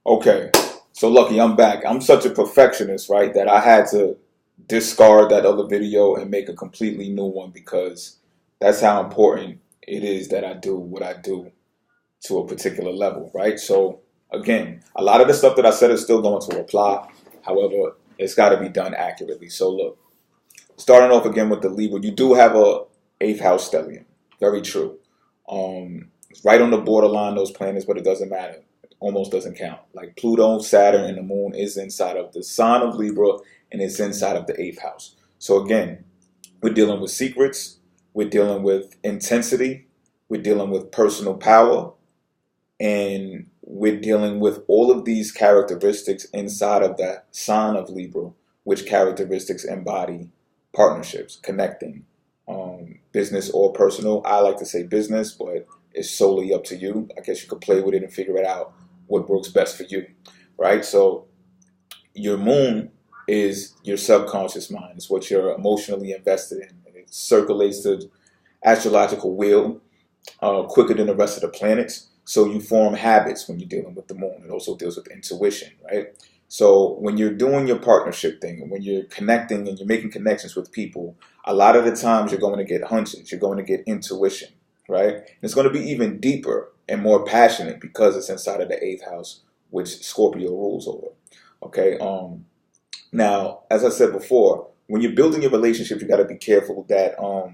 Okay, so Lucky, I'm back. I'm such a perfectionist, right, that I had to discard that other video and make a completely new one because that's how important it is that I do what I do to a particular level, right? So again, a lot of the stuff that I said is still going to apply. However, it's got to be done accurately. So look, starting off again with the Libra, you do have a eighth house stellium. Very true. It's right on the borderline, those planets, but it doesn't matter. It almost doesn't count. Like Pluto, Saturn, and the moon is inside of the sign of Libra and it's inside of the eighth house. So again, we're dealing with secrets, we're dealing with intensity, we're dealing with personal power, and we're dealing with all of these characteristics inside of that sign of Libra, which characteristics embody partnerships, connecting, business or personal. I like to say business, but it's solely up to you. I guess you could play with it and figure it out what works best for you, right? So your moon is your subconscious mind. It's what you're emotionally invested in. It circulates the astrological wheel quicker than the rest of the planets. So you form habits when you're dealing with the moon. It also deals with intuition, right? So when you're doing your partnership thing, and when you're connecting and you're making connections with people, a lot of the times you're going to get hunches, you're going to get intuition, right? And it's going to be even deeper and more passionate because it's inside of the eighth house, which Scorpio rules over. Okay. Now, as I said before, when you're building your relationship, you got to be careful that or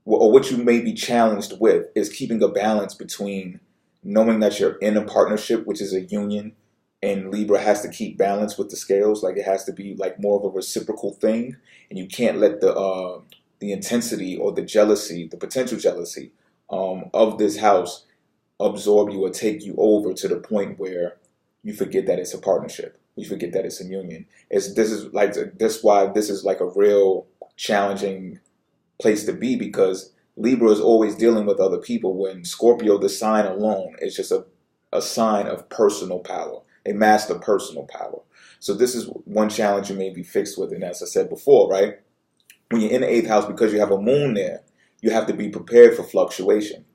what you may be challenged with is keeping a balance between knowing that you're in a partnership, which is a union, and Libra has to keep balance with the scales. Like it has to be like more of a reciprocal thing, and you can't let the intensity or the jealousy, the potential jealousy of this house absorb you or take you over to the point where you forget that it's a partnership. You forget that it's a union. This why this is like a real challenging place to be because Libra is always dealing with other people when Scorpio, the sign alone, is just a sign of personal power. They master personal power. So this is one challenge you may be fixed with. And as I said before, right, when you're in the eighth house, because you have a moon there, you have to be prepared for fluctuation.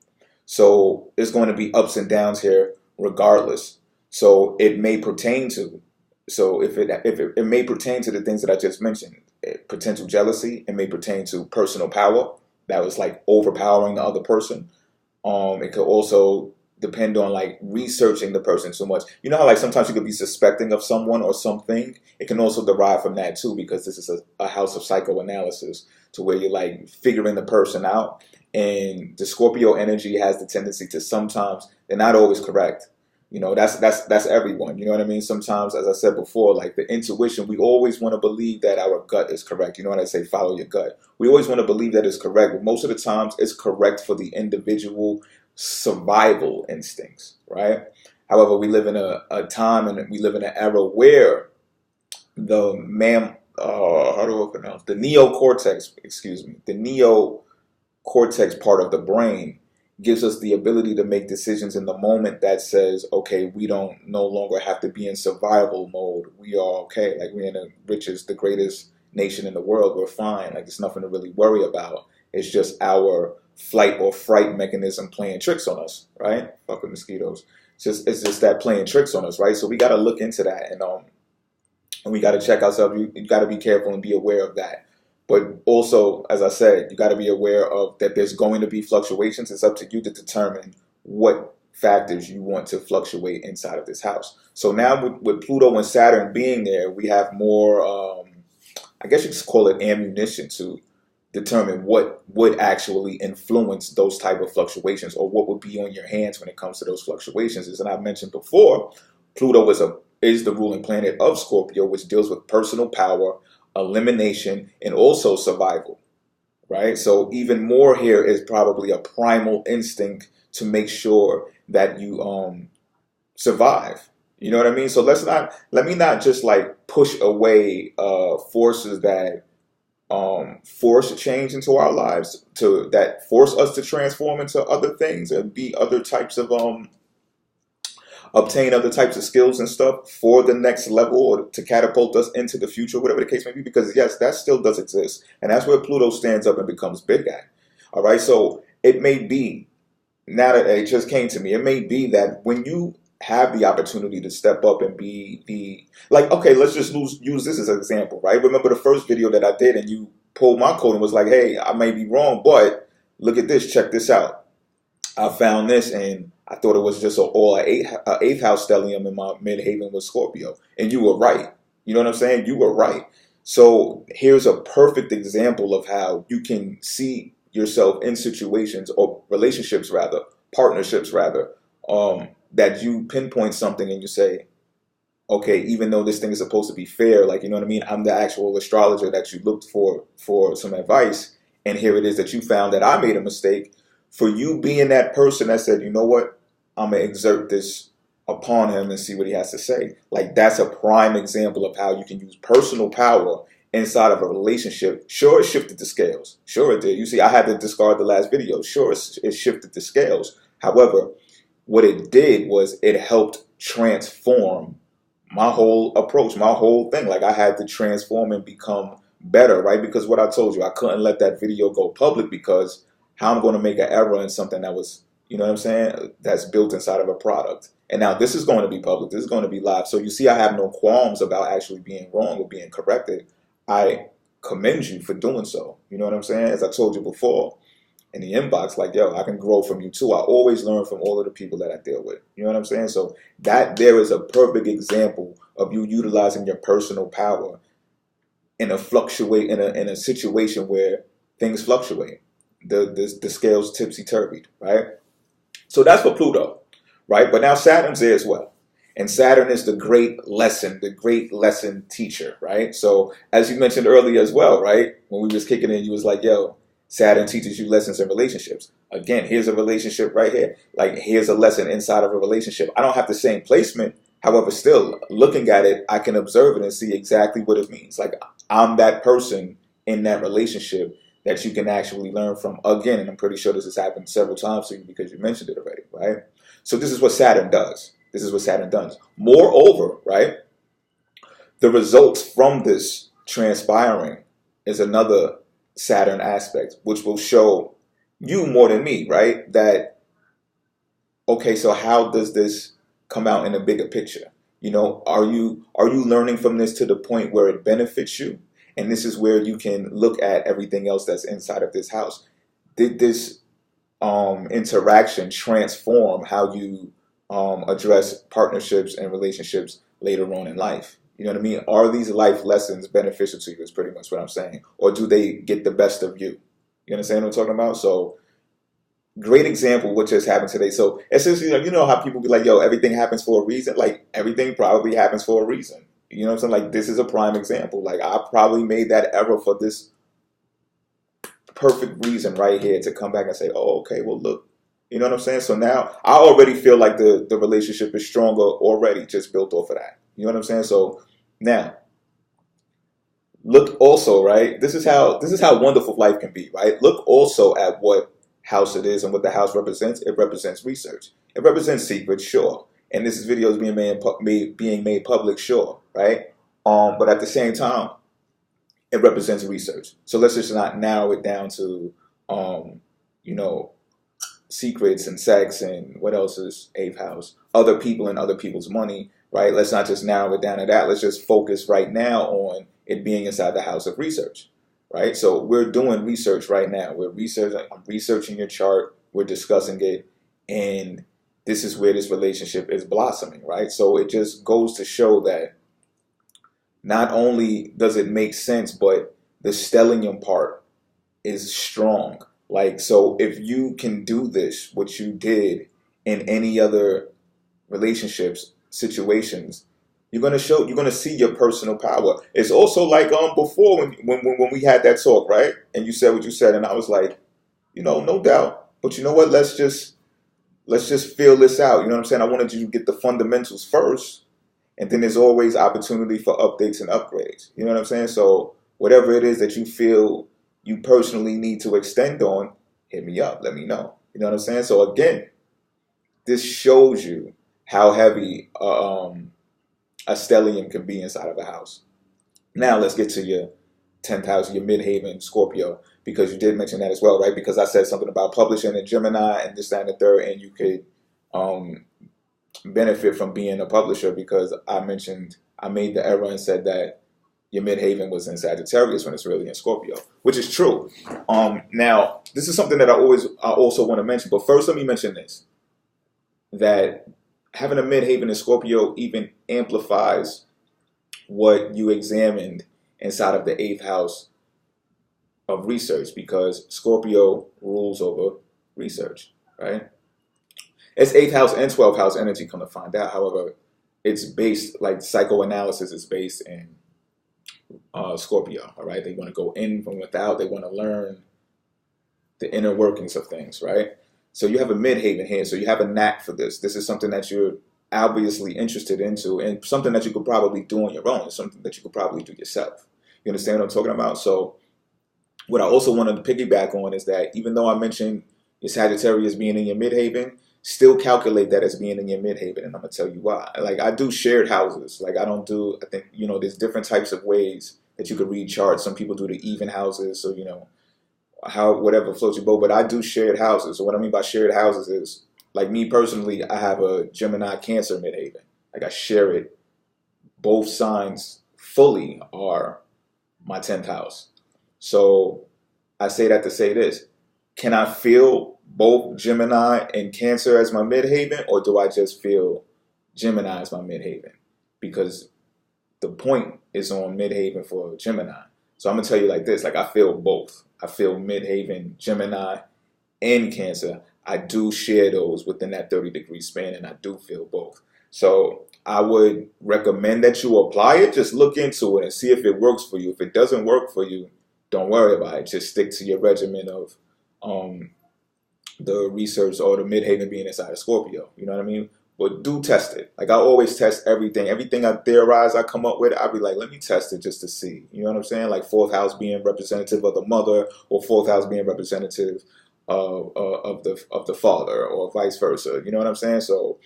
So there's going to be ups and downs here regardless. So it may pertain to, so if it may pertain to the things that I just mentioned, potential jealousy, it may pertain to personal power that was like overpowering the other person. It could also depend on like researching the person so much. You know how like sometimes you could be suspecting of someone or something? It can also derive from that too because this is a house of psychoanalysis to where you're like figuring the person out. And the Scorpio energy has the tendency to sometimes, they're not always correct. You know, that's everyone. You know what I mean? Sometimes, as I said before, like the intuition, we always want to believe that our gut is correct. You know what I say? Follow your gut. We always want to believe that it's correct, but most of the times it's correct for the individual survival instincts, right? However, we live in a time and we live in an era where the how do I pronounce the neocortex? Excuse me, the neocortex part of the brain gives us the ability to make decisions in the moment that says, okay, we don't no longer have to be in survival mode. We are okay. Like we're in the richest, the greatest nation in the world. We're fine. Like there's nothing to really worry about. It's just our flight or fright mechanism playing tricks on us, right? Fucking mosquitoes. It's just that playing tricks on us, right? So we got to look into that and we got to check ourselves. You got to be careful and be aware of that. But also, as I said, you got to be aware of that there's going to be fluctuations. It's up to you to determine what factors you want to fluctuate inside of this house. So now with Pluto and Saturn being there, we have more, I guess you could call it ammunition to determine what would actually influence those type of fluctuations or what would be on your hands when it comes to those fluctuations. As I mentioned before, Pluto is the ruling planet of Scorpio, which deals with personal power, elimination, and also survival, right? So even more here is probably a primal instinct to make sure that you survive. You know what I mean? So let me not just like push away forces that force change into our lives, that force us to transform into other things and be other types of obtain other types of skills and stuff for the next level or to catapult us into the future, whatever the case may be, because yes, that still does exist. And that's where Pluto stands up and becomes big at. All right. So it may be, now that it just came to me, it may be that when you have the opportunity to step up and be the, like, okay, let's just use this as an example, right? Remember the first video that I did and you pulled my code and was like, hey, I may be wrong, but look at this, check this out. I found this and I thought it was just an eighth house stellium in my midhaven with Scorpio. And you were right. You know what I'm saying? You were right. So here's a perfect example of how you can see yourself in situations or relationships rather, partnerships rather, that you pinpoint something and you say, okay, even though this thing is supposed to be fair, like, you know what I mean? I'm the actual astrologer that you looked for some advice. And here it is that you found that I made a mistake. For you being that person that said, you know what, I'm going to exert this upon him and see what he has to say. Like, that's a prime example of how you can use personal power inside of a relationship. Sure, it shifted the scales. Sure, it did. You see, I had to discard the last video. Sure, it shifted the scales. However, what it did was it helped transform my whole approach, my whole thing. Like, I had to transform and become better, right? Because what I told you, I couldn't let that video go public because how I'm going to make an error in something that was, you know what I'm saying, that's built inside of a product. And now this is going to be public. This is going to be live. So you see, I have no qualms about actually being wrong or being corrected. I commend you for doing so. You know what I'm saying? As I told you before in the inbox, like, yo, I can grow from you too. I always learn from all of the people that I deal with. You know what I'm saying? So that there is a perfect example of you utilizing your personal power in a situation where things fluctuate. The scales tipsy-turvied, right? So that's for Pluto, right? But now Saturn's there as well. And Saturn is the great lesson teacher, right? So as you mentioned earlier as well, right? When we was kicking in, you was like, yo, Saturn teaches you lessons in relationships. Again, here's a relationship right here. Like, here's a lesson inside of a relationship. I don't have the same placement. However, still, looking at it, I can observe it and see exactly what it means. Like, I'm that person in that relationship that you can actually learn from. Again, and I'm pretty sure this has happened several times to you because you mentioned it already, right? So this is what Saturn does. This is what Saturn does. Moreover, right, the results from this transpiring is another Saturn aspect, which will show you more than me, right, that, okay, so how does this come out in a bigger picture? You know, are you learning from this to the point where it benefits you? And this is where you can look at everything else that's inside of this house. Did this interaction transform how you address partnerships and relationships later on in life? You know what I mean? Are these life lessons beneficial to you is pretty much what I'm saying. Or do they get the best of you? You understand what I'm talking about? So great example what just happened today. So essentially, like, you know how people be like, yo, everything happens for a reason? Like, everything probably happens for a reason. You know what I'm saying? Like, this is a prime example. Like, I probably made that error for this perfect reason right here to come back and say, oh, okay, well, look. You know what I'm saying? So now I already feel like the relationship is stronger already, just built off of that. You know what I'm saying? So now, look also, right? This is how wonderful life can be, right? Look also at what house it is and what the house represents. It represents research. It represents secrets, sure. And this video is being made public, sure, right? But at the same time, it represents research. So let's just not narrow it down to, you know, secrets and sex and what else is eighth house, other people and other people's money, right? Let's not just narrow it down to that. Let's just focus right now on it being inside the house of research, right? So we're doing research right now. I'm researching your chart. We're discussing it. And this is where this relationship is blossoming, right? So it just goes to show that not only does it make sense, but the stellium part is strong. Like, so if you can do this, what you did in any other relationships, situations, you're gonna see your personal power. It's also like before when we had that talk, right? And you said what you said, and I was like, you know, no doubt. But you know what? Let's just feel this out. You know what I'm saying? I wanted you to get the fundamentals first, and then there's always opportunity for updates and upgrades. You know what I'm saying? So whatever it is that you feel you personally need to extend on, hit me up. Let me know. You know what I'm saying? So again, this shows you how heavy a stellium can be inside of a house. Now let's get to your 10th house, your midhaven Scorpio, because you did mention that as well, right? Because I said something about publishing in Gemini and this, that, and the third, and you could benefit from being a publisher because I made the error and said that your midhaven was in Sagittarius when it's really in Scorpio, which is true. Now, this is something that I also want to mention, but first let me mention this, that having a midhaven in Scorpio even amplifies what you examined inside of the 8th house of research, because Scorpio rules over research, right? It's 8th house and 12th house energy, come to find out. However, it's based, like psychoanalysis is based in Scorpio, all right? They want to go in from without. They want to learn the inner workings of things, right? So you have a midhaven here. So you have a knack for this. This is something that you're obviously interested into, and something that you could probably do on your own. It's something that you could probably do yourself. You understand what I'm talking about? So what I also wanted to piggyback on is that even though I mentioned your Sagittarius being in your midhaven, still calculate that as being in your midhaven, and I'm gonna tell you why. Like, I do shared houses. Like, I don't do, I think, there's different types of ways that you could read charts. Some people do the even houses, so how whatever floats your boat. But I do shared houses. So what I mean by shared houses is, like, me personally, I have a Gemini Cancer midhaven. Like, I share it. Both signs fully are my 10th house. So I say that to say this: can I feel both Gemini and Cancer as my midhaven, or do I just feel Gemini as my midhaven? Because the point is on midhaven for Gemini. So I'm gonna tell you like this: like, I feel both. I feel midhaven Gemini and Cancer. I do share those within that 30-degree span, and I do feel both. So I would recommend that you apply it. Just look into it and see if it works for you. If it doesn't work for you, don't worry about it. Just stick to your regimen of the research or the midhaven being inside of Scorpio. You know what I mean? But do test it. Like, I always test everything. Everything I theorize, I come up with, I'll be like, let me test it just to see. You know what I'm saying? Like, 4th house being representative of the mother, or 4th house being representative of the father, or vice versa. You know what I'm saying? So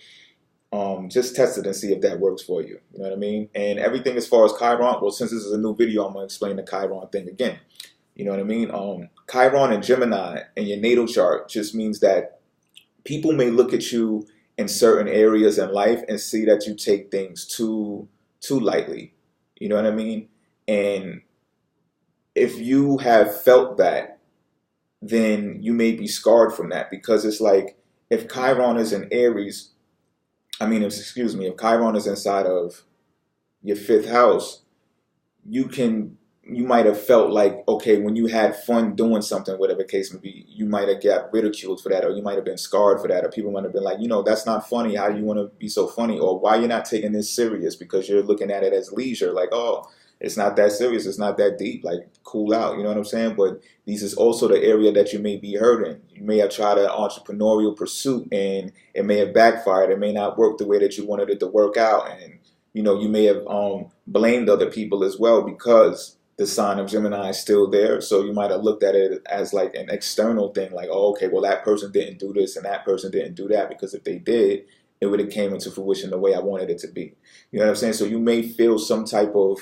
just test it and see if that works for you. You know what I mean? And everything as far as Chiron, well, since this is a new video, I'm going to explain the Chiron thing again. You know what I mean? Chiron and Gemini in your natal chart just means that people may look at you in certain areas in life and see that you take things too lightly. You know what I mean? And if you have felt that, then you may be scarred from that, because it's like, if Chiron is in Aries, if Chiron is inside of your 5th house, you might have felt like, okay, when you had fun doing something, whatever the case may be, you might have got ridiculed for that, or you might have been scarred for that, or people might have been like, that's not funny. How do you want to be so funny? Or why you're not taking this serious, because you're looking at it as leisure. Like, oh, it's not that serious. It's not that deep. Like, cool out. You know what I'm saying? But this is also the area that you may be hurting. You may have tried an entrepreneurial pursuit and it may have backfired. It may not work the way that you wanted it to work out. And, you may have blamed other people as well, because the sign of Gemini is still there. So you might have looked at it as like an external thing, like, oh, okay, well, that person didn't do this and that person didn't do that, because if they did, it would have came into fruition the way I wanted it to be. You know what I'm saying? So you may feel some type of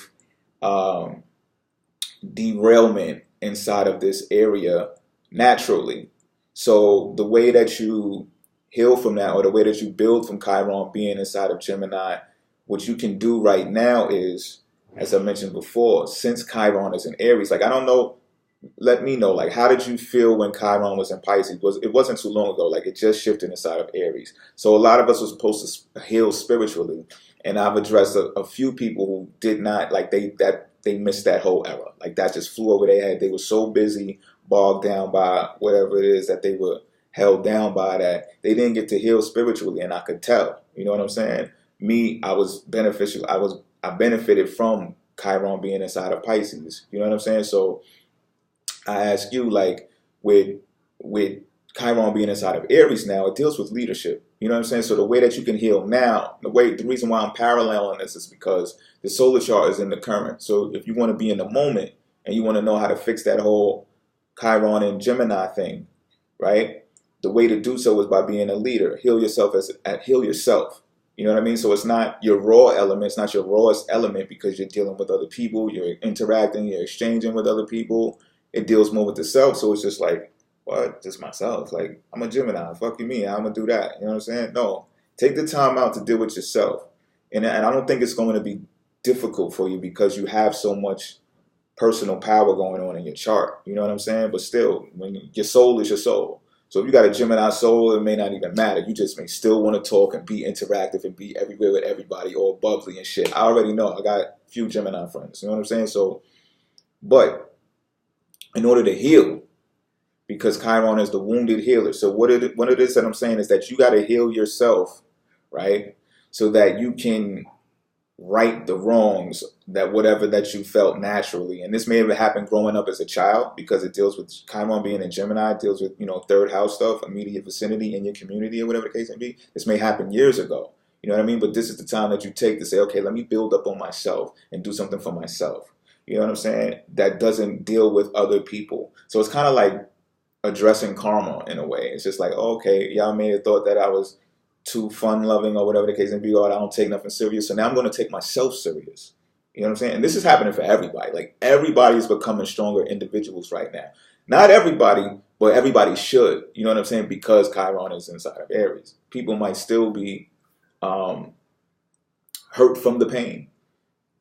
derailment inside of this area naturally. So the way that you heal from that, or the way that you build from Chiron being inside of Gemini, what you can do right now is, as I mentioned before, since Chiron is in Aries, like, I don't know, let me know, like, how did you feel when Chiron was in Pisces? It wasn't too long ago, like, it just shifted inside of Aries. So a lot of us were supposed to heal spiritually, and I've addressed a few people who did not, like, they missed that whole era. Like, that just flew over their head. They were so busy, bogged down by whatever it is that they were held down by, that they didn't get to heal spiritually, and I could tell. You know what I'm saying? Me, I was beneficial. I benefited from Chiron being inside of Pisces. You know what I'm saying? So I ask you, like, with Chiron being inside of Aries now, it deals with leadership. You know what I'm saying? So the way that you can heal now, the reason why I'm paralleling this is because the solar chart is in the current. So if you want to be in the moment and you want to know how to fix that whole Chiron and Gemini thing, right? The way to do so is by being a leader. Heal yourself. You know what I mean? So it's not your raw element. It's not your rawest element, because you're dealing with other people. You're interacting. You're exchanging with other people. It deals more with the self. So it's just like, what? Just myself. Like, I'm a Gemini. Fuck you, me. I'm going to do that. You know what I'm saying? No. Take the time out to deal with yourself. And I don't think it's going to be difficult for you because you have so much personal power going on in your chart. You know what I'm saying? But still, when your soul is your soul. So if you got a Gemini soul, it may not even matter. You just may still want to talk and be interactive and be everywhere with everybody, all bubbly and shit. I already know. I got a few Gemini friends. You know what I'm saying? So, but in order to heal, because Chiron is the wounded healer. So what it is that I'm saying is that you got to heal yourself, right? So that you can right the wrongs that whatever that you felt naturally. And this may have happened growing up as a child because it deals with Chiron being in Gemini, it deals with, you know, third house stuff, immediate vicinity in your community or whatever the case may be. This may happen years ago. You know what I mean? But this is the time that you take to say, okay, let me build up on myself and do something for myself. You know what I'm saying? That doesn't deal with other people. So it's kind of like addressing karma in a way. It's just like, oh, okay, y'all may have thought that I was too fun loving or whatever the case may be, or I don't take nothing serious. So now I'm going to take myself serious. You know what I'm saying? And this is happening for everybody. Like everybody is becoming stronger individuals right now. Not everybody, but everybody should. You know what I'm saying? Because Chiron is inside of Aries. People might still be hurt from the pain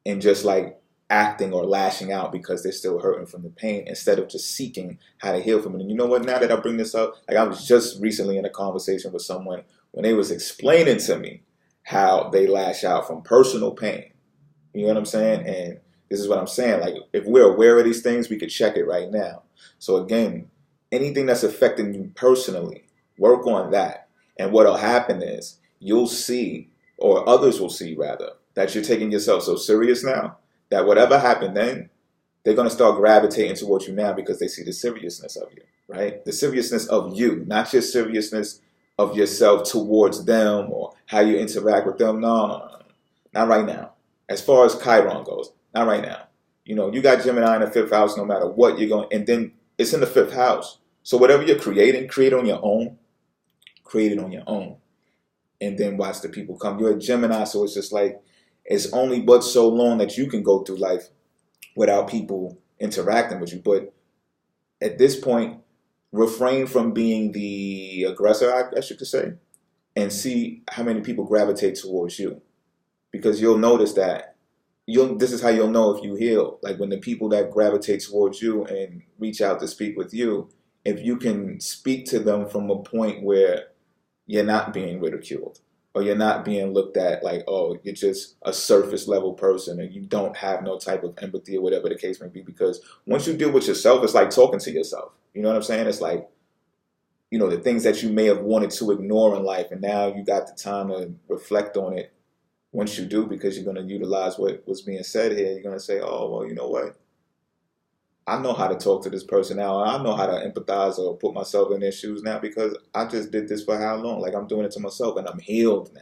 and just like acting or lashing out because they're still hurting from the pain instead of just seeking how to heal from it. And you know what? Now that I bring this up, like I was just recently in a conversation with someone when they was explaining to me how they lash out from personal pain. You know what I'm saying? And this is what I'm saying. Like if we're aware of these things, we could check it right now. So again, anything that's affecting you personally, work on that. And what'll happen is you'll see, or others will see rather, that you're taking yourself so serious now that whatever happened then, they're going to start gravitating towards you now because they see the seriousness of you, right? The seriousness of you, not your seriousness of yourself towards them or how you interact with them. No. Not right now. As far as Chiron goes, not right now. You know, you got Gemini in the 5th house no matter what you're going, and then it's in the 5th house. So whatever you're creating, create on your own. Create it on your own. And then watch the people come. You're a Gemini, so it's just like, it's only but so long that you can go through life without people interacting with you. But at this point, refrain from being the aggressor, I guess you could say, and see how many people gravitate towards you. Because you'll notice that this is how you'll know if you heal. Like when the people that gravitate towards you and reach out to speak with you, if you can speak to them from a point where you're not being ridiculed or you're not being looked at like, oh, you're just a surface level person and you don't have no type of empathy or whatever the case may be. Because once you deal with yourself, it's like talking to yourself. You know what I'm saying? It's like, you know, the things that you may have wanted to ignore in life, and now you got the time to reflect on it. Once you do, because you're going to utilize what's being said here, you're going to say, oh, well, you know what? I know how to talk to this person now. I know how to empathize or put myself in their shoes now because I just did this for how long? Like I'm doing it to myself and I'm healed now.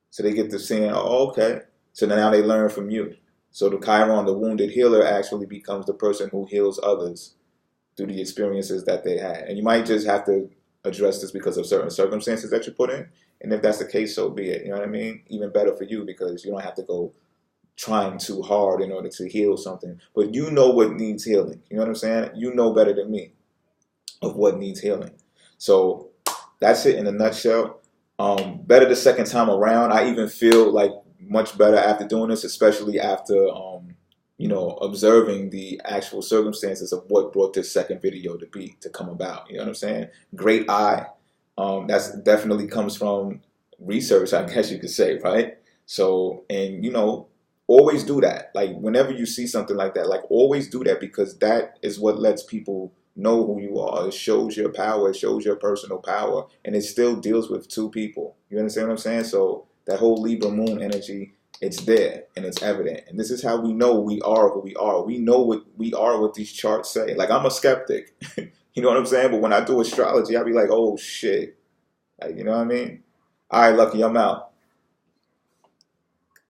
So they get to saying, oh, okay. So now they learn from you. So the Chiron, the wounded healer, actually becomes the person who heals others through the experiences that they had. And you might just have to address this because of certain circumstances that you put in. And if that's the case, so be it. You know what I mean? Even better for you because you don't have to go trying too hard in order to heal something. But you know what needs healing. You know what I'm saying? You know better than me of what needs healing. So that's it in a nutshell. Better the second time around. I even feel like much better after doing this, especially after, you know, observing the actual circumstances of what brought this second video to come about. You know what I'm saying? Great eye. That's definitely comes from research, I guess you could say, right? So, and you know, always do that. Like whenever you see something like that, like always do that because that is what lets people know who you are. It shows your power. It shows your personal power. And it still deals with two people. You understand what I'm saying? So that whole Libra moon energy, it's there and it's evident. And this is how we know we are who we are. We know what we are, what these charts say. Like I'm a skeptic. You know what I'm saying? But when I do astrology, I'll be like, oh shit. Like, you know what I mean? All right, Lucky, I'm out.